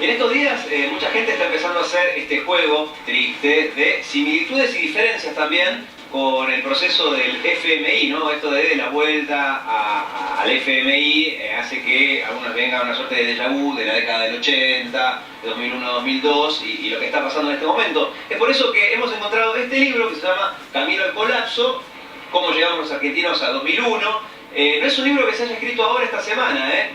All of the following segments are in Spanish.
En estos días mucha gente está empezando a hacer este juego triste de similitudes y diferencias también con el proceso del FMI, ¿no? Esto de la vuelta al FMI hace que algunos vengan una suerte de déjà vu de la década del 80, de 2001-2002 y lo que está pasando en este momento. Es por eso que hemos encontrado este libro que se llama Camino al Colapso, cómo llegamos los argentinos a 2001. No es un libro que se haya escrito ahora esta semana,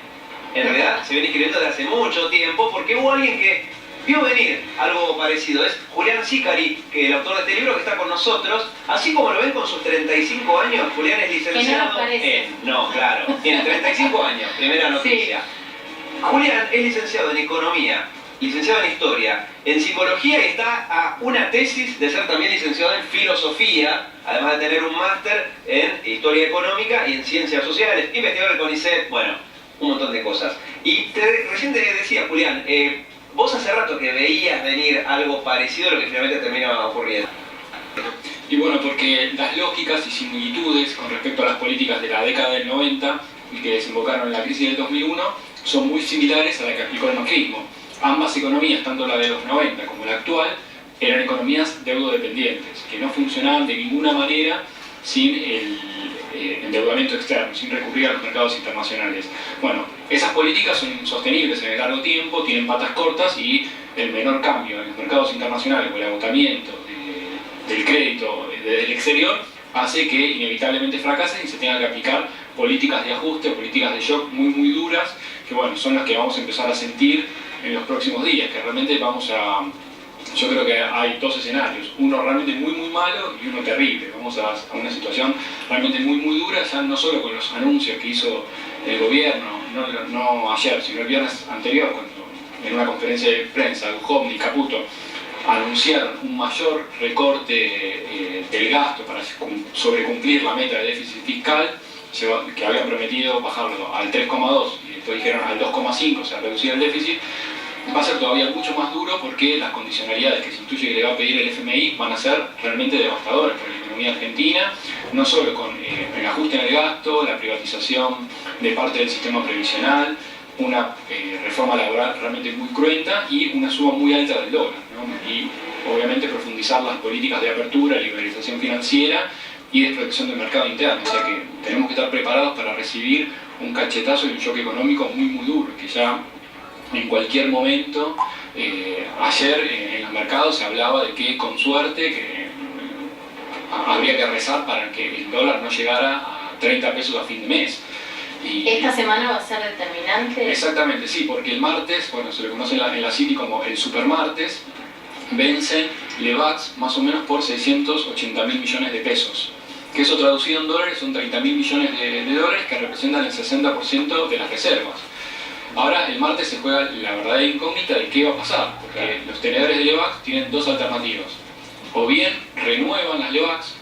En realidad se viene escribiendo desde hace mucho tiempo porque hubo alguien que vio venir algo parecido. Es Julián Sicari, que el autor de este libro que está con nosotros. Así como lo ven con sus 35 años, Julián es licenciado No, claro, tiene 35 años, primera noticia. Sí. Julián es licenciado en Economía, licenciado en Historia, en Psicología y está a una tesis de ser también licenciado en Filosofía, además de tener un máster en Historia Económica y en Ciencias Sociales, investigador del CONICET, bueno, un montón de cosas. Y recién te decía, Julián, vos hace rato que veías venir algo parecido a lo que finalmente termina ocurriendo. Y bueno, porque las lógicas y similitudes con respecto a las políticas de la década del 90 y que desembocaron en la crisis del 2001 son muy similares a la que aplicó el macrismo. Ambas economías, tanto la de los 90 como la actual, eran economías deudodependientes, que no funcionaban de ninguna manera sin el endeudamiento externo, sin recurrir a los mercados internacionales. Bueno, esas políticas son insostenibles en el largo tiempo, tienen patas cortas y el menor cambio en los mercados internacionales o el agotamiento del crédito desde el exterior hace que inevitablemente fracasen y se tengan que aplicar políticas de ajuste o políticas de shock muy duras, que bueno, son las que vamos a empezar a sentir en los próximos días, que realmente yo creo que hay dos escenarios, uno realmente muy malo y uno terrible. Vamos a una situación realmente muy dura, ya no solo con los anuncios que hizo el gobierno, no ayer, sino el viernes anterior, cuando en una conferencia de prensa, Duhovne y Caputo anunciaron un mayor recorte del gasto para sobrecumplir la meta de déficit fiscal, que habían prometido bajarlo al 3,2 y después dijeron al 2,5, o sea, reducir el déficit. Va a ser todavía mucho más duro porque las condicionalidades que se intuye que le va a pedir el FMI van a ser realmente devastadoras para la economía argentina, no solo con el ajuste en el gasto, la privatización de parte del sistema previsional, una reforma laboral realmente muy cruenta y una suba muy alta del dólar, ¿no? Y obviamente profundizar las políticas de apertura, liberalización financiera y de protección del mercado interno. O sea que tenemos que estar preparados para recibir un cachetazo y un choque económico muy duro, que ya en cualquier momento, ayer en los mercados se hablaba de que con suerte habría que rezar para que el dólar no llegara a 30 pesos a fin de mes. ¿Esta semana va a ser determinante? Exactamente, sí, porque el martes, bueno, se le conoce en la City como el supermartes, vencen LEVAX más o menos por 680.000 millones de pesos. Que eso traducido en dólares son 30.000 millones de dólares que representan el 60% de las reservas. Ahora, el martes se juega la verdadera incógnita de qué va a pasar, porque los tenedores de LEVAX tienen dos alternativas. O bien renuevan las LEVAX,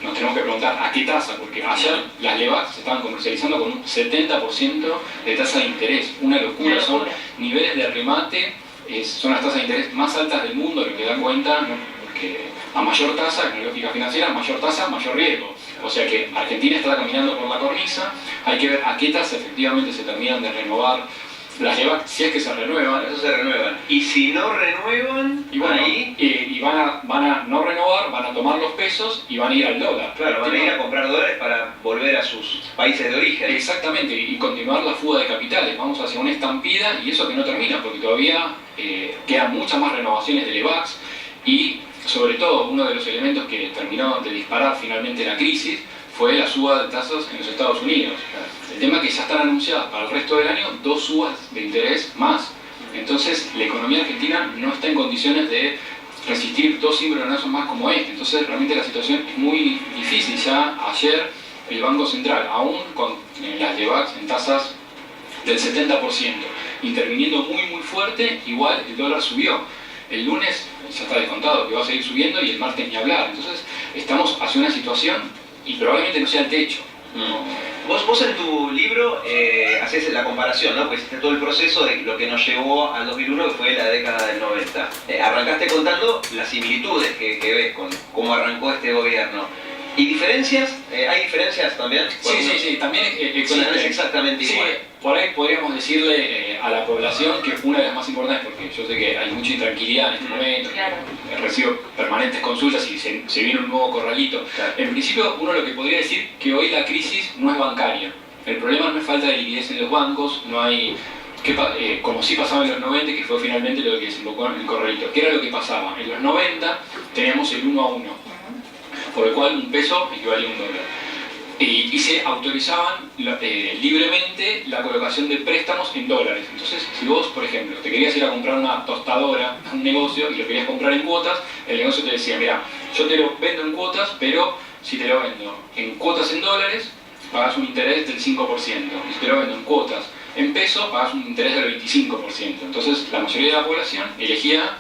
nos tenemos que preguntar a qué tasa, porque ayer las LEVAX se estaban comercializando con un 70% de tasa de interés, una locura. Son niveles de remate, son las tasas de interés más altas del mundo, lo que dan cuenta, ¿no? Porque a mayor tasa, con lógica financiera, mayor tasa, mayor riesgo. O sea que Argentina está caminando por la cornisa, hay que ver a qué tasa efectivamente se terminan de renovar las LEVAX, si es que se renuevan. Eso se renuevan. Y si no renuevan, y bueno, ahí... y van a no renovar, van a tomar los pesos y van a ir al dólar. Claro, van a ir a comprar dólares para volver a sus países de origen. Exactamente, y continuar la fuga de capitales. Vamos hacia una estampida y eso que no termina, porque todavía quedan muchas más renovaciones de LEVAX y sobre todo uno de los elementos que terminó de disparar finalmente la crisis fue la suba de tasas en los Estados Unidos. El tema es que ya están anunciadas para el resto del año 2 subas de interés más. Entonces la economía argentina no está en condiciones de resistir 2 cimbronazos más como este. Entonces realmente la situación es muy difícil. Ya ayer el Banco Central, aún con las LEVAX en tasas del 70%, interviniendo muy fuerte, igual el dólar subió. El lunes ya está descontado que va a seguir subiendo y el martes ni hablar. Entonces estamos hacia una situación y probablemente no sea el techo. Vos en tu libro haces la comparación, ¿no? Pues hiciste todo el proceso de lo que nos llevó al 2001, que fue la década del 90. Arrancaste contando las similitudes que ves con cómo arrancó este gobierno. ¿Y diferencias? ¿Hay diferencias también? Sí, también existe. No es exactamente igual. Por ahí podríamos decirle a la población que una de las más importantes, porque yo sé que hay mucha intranquilidad en este momento, claro. Recibo permanentes consultas y se viene un nuevo corralito. Claro. En principio, uno lo que podría decir que hoy la crisis no es bancaria. El problema no es falta de liquidez en los bancos, no hay... como sí pasaba en los 90, que fue finalmente lo que desembocó en el corralito. ¿Qué era lo que pasaba? En los 90 teníamos el 1 a 1, por el cual un peso equivalía a un dólar. Y se autorizaban libremente la colocación de préstamos en dólares. Entonces, si vos, por ejemplo, te querías ir a comprar una tostadora a un negocio y lo querías comprar en cuotas, el negocio te decía, mira, yo te lo vendo en cuotas, pero si te lo vendo en cuotas en dólares, pagas un interés del 5%. Y si te lo vendo en cuotas en pesos, pagas un interés del 25%. Entonces, la mayoría de la población elegía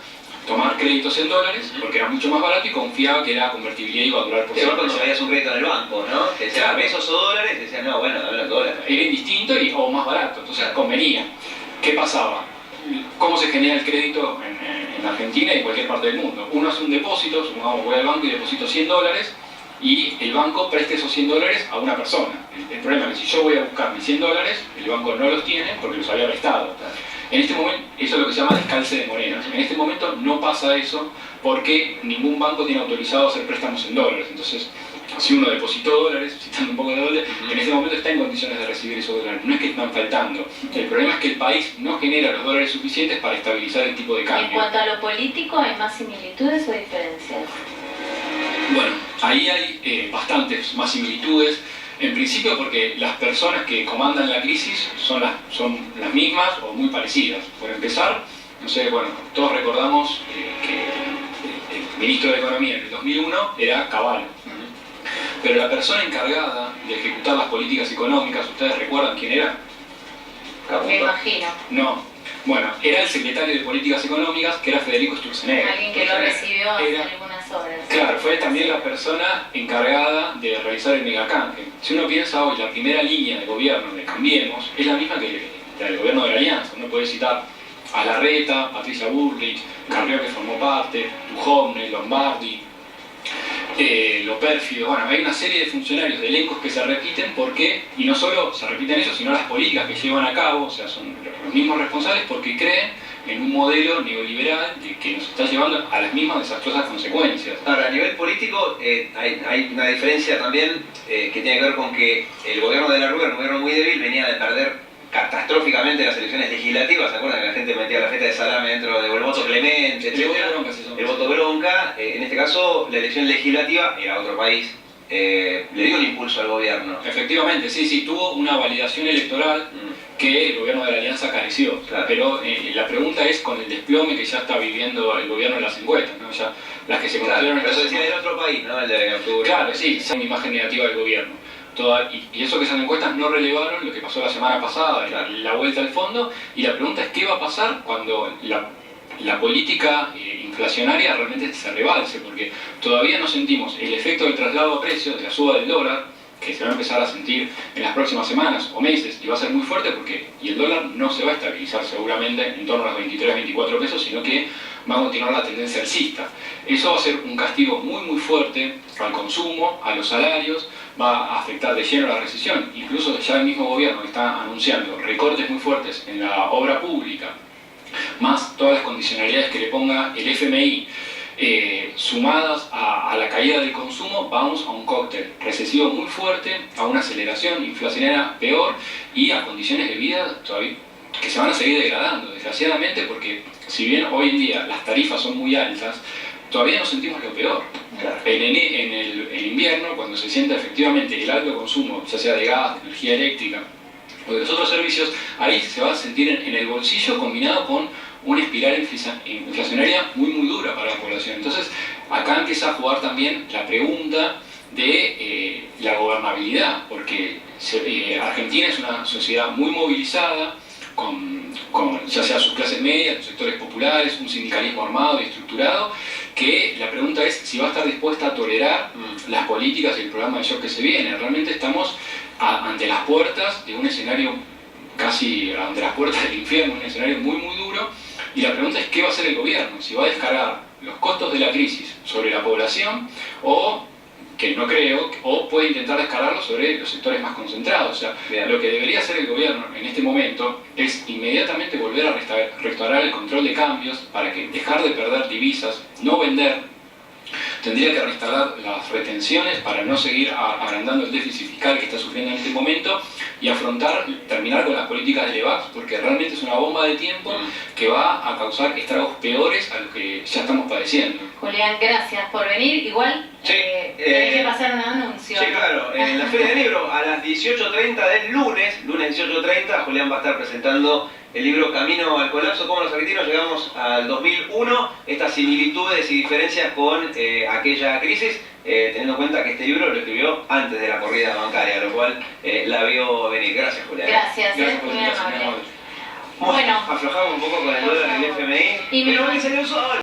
tomar créditos en dólares porque era mucho más barato y confiaba que la convertibilidad iba a durar por siempre. Cuando veías un crédito en el banco, ¿no? Te decían claro. Pesos o dólares, te decían, no, bueno, dame los dólares. Era indistinto o más barato, entonces convenía. ¿Qué pasaba? ¿Cómo se genera el crédito en Argentina y en cualquier parte del mundo? Uno hace un depósito, supongamos voy al banco y deposito $100 y el banco presta esos $100 a una persona. El problema es que si yo voy a buscar mis $100, el banco no los tiene porque los había prestado. En este momento, eso es lo que se llama descalce de monedas. En este momento no pasa eso porque ningún banco tiene autorizado hacer préstamos en dólares. Entonces, si uno depositó dólares, citando un poco de dólares, en este momento está en condiciones de recibir esos dólares. No es que están faltando. El problema es que el país no genera los dólares suficientes para estabilizar el tipo de cambio. En cuanto a lo político, ¿hay más similitudes o diferencias? Bueno, ahí hay bastantes más similitudes. En principio porque las personas que comandan la crisis son las mismas o muy parecidas. Por empezar, no sé, bueno, todos recordamos que el ministro de Economía en el 2001 era Cavallo. Pero la persona encargada de ejecutar las políticas económicas, ¿ustedes recuerdan quién era? Me imagino. No. Bueno, era el secretario de Políticas Económicas, que era Federico Sturzenegger. Alguien que lo recibió hace algunas horas. Claro, fue también la persona encargada de realizar el megacanje. Si uno piensa hoy, la primera línea de gobierno de Cambiemos es la misma que la del gobierno de la Alianza. Uno puede citar a Larreta, Patricia Bullrich, Carrió, que formó parte, Duhovne, Lombardi, Lo Pérfido. Bueno, hay una serie de funcionarios, de elencos que se repiten porque, y no solo se repiten ellos, sino las políticas que llevan a cabo, o sea, son los mismos responsables porque creen en un modelo neoliberal que nos está llevando a las mismas desastrosas consecuencias. Ahora, a nivel político hay una diferencia también que tiene que ver con que el gobierno de la Rúa era un gobierno muy débil, venía de perder catastróficamente las elecciones legislativas. ¿Se acuerdan que la gente metía la feta de salame dentro del voto clemente, etcétera? El voto bronca. En este caso, la elección legislativa era otro país. Le dio un impulso al gobierno. Efectivamente, sí, tuvo una validación electoral que el gobierno de la Alianza careció. Claro. Pero la pregunta es con el desplome que ya está viviendo el gobierno en las encuestas, ¿no? Ya las que se construyeron. Pero eso decía del otro país, ¿no? El de octubre. Claro, sí, es una imagen negativa del gobierno. Y eso que esas encuestas no relevaron lo que pasó la semana pasada, claro, la vuelta al fondo, y la pregunta es qué va a pasar cuando la política inflacionaria realmente se rebalse, porque todavía no sentimos el efecto del traslado a precios, de la suba del dólar, que se va a empezar a sentir en las próximas semanas o meses, y va a ser muy fuerte y el dólar no se va a estabilizar seguramente en torno a los 23, 24 pesos, sino que va a continuar la tendencia alcista. Eso va a ser un castigo muy fuerte al consumo, a los salarios, va a afectar de lleno la recesión. Incluso ya el mismo gobierno está anunciando recortes muy fuertes en la obra pública, más todas las condicionalidades que le ponga el FMI, sumadas a la caída del consumo, vamos a un cóctel recesivo muy fuerte, a una aceleración inflacionaria peor y a condiciones de vida todavía que se van a seguir degradando, desgraciadamente, porque si bien hoy en día las tarifas son muy altas, todavía no sentimos lo peor. Claro. En el invierno, cuando se sienta efectivamente el alto consumo, ya sea de gas, de energía eléctrica o de los otros servicios, ahí se va a sentir en el bolsillo combinado con una espiral inflacionaria muy dura para la población. Entonces, acá empieza a jugar también la pregunta de la gobernabilidad, porque Argentina es una sociedad muy movilizada, con ya sea sus clases medias, los sectores populares, un sindicalismo armado y estructurado, que la pregunta es si va a estar dispuesta a tolerar las políticas y el programa de shock que se viene. Realmente estamos ante las puertas de un escenario casi ante las puertas del infierno, un escenario muy duro, y la pregunta es qué va a hacer el gobierno, si va a descargar los costos de la crisis sobre la población o que no creo, o puede intentar descargarlo sobre los sectores más concentrados. O sea, Bien. lo que debería hacer el gobierno en este momento es inmediatamente volver a restaurar el control de cambios para que dejar de perder divisas, no vender. Tendría que restaurar las retenciones para no seguir agrandando el déficit fiscal que está sufriendo en este momento y terminar con las políticas de EVAPS, porque realmente es una bomba de tiempo que va a causar estragos peores a los que ya estamos padeciendo. Julián, gracias por venir. Igual Sí, tenés que pasar un anuncio. Sí, claro, en la Feria del Libro a las 18:30 del lunes 18:30, Julián va a estar presentando el libro Camino al Colapso, cómo los argentinos llegamos al 2001, estas similitudes y diferencias con aquella crisis, teniendo en cuenta que este libro lo escribió antes de la corrida bancaria, lo cual la vio venir. Gracias, Julián. Gracias, Gracias por muy la invitación, amable. muy amable. Bueno, aflojamos un poco con el dólar y el FMI, Y pero hoy salió el sol.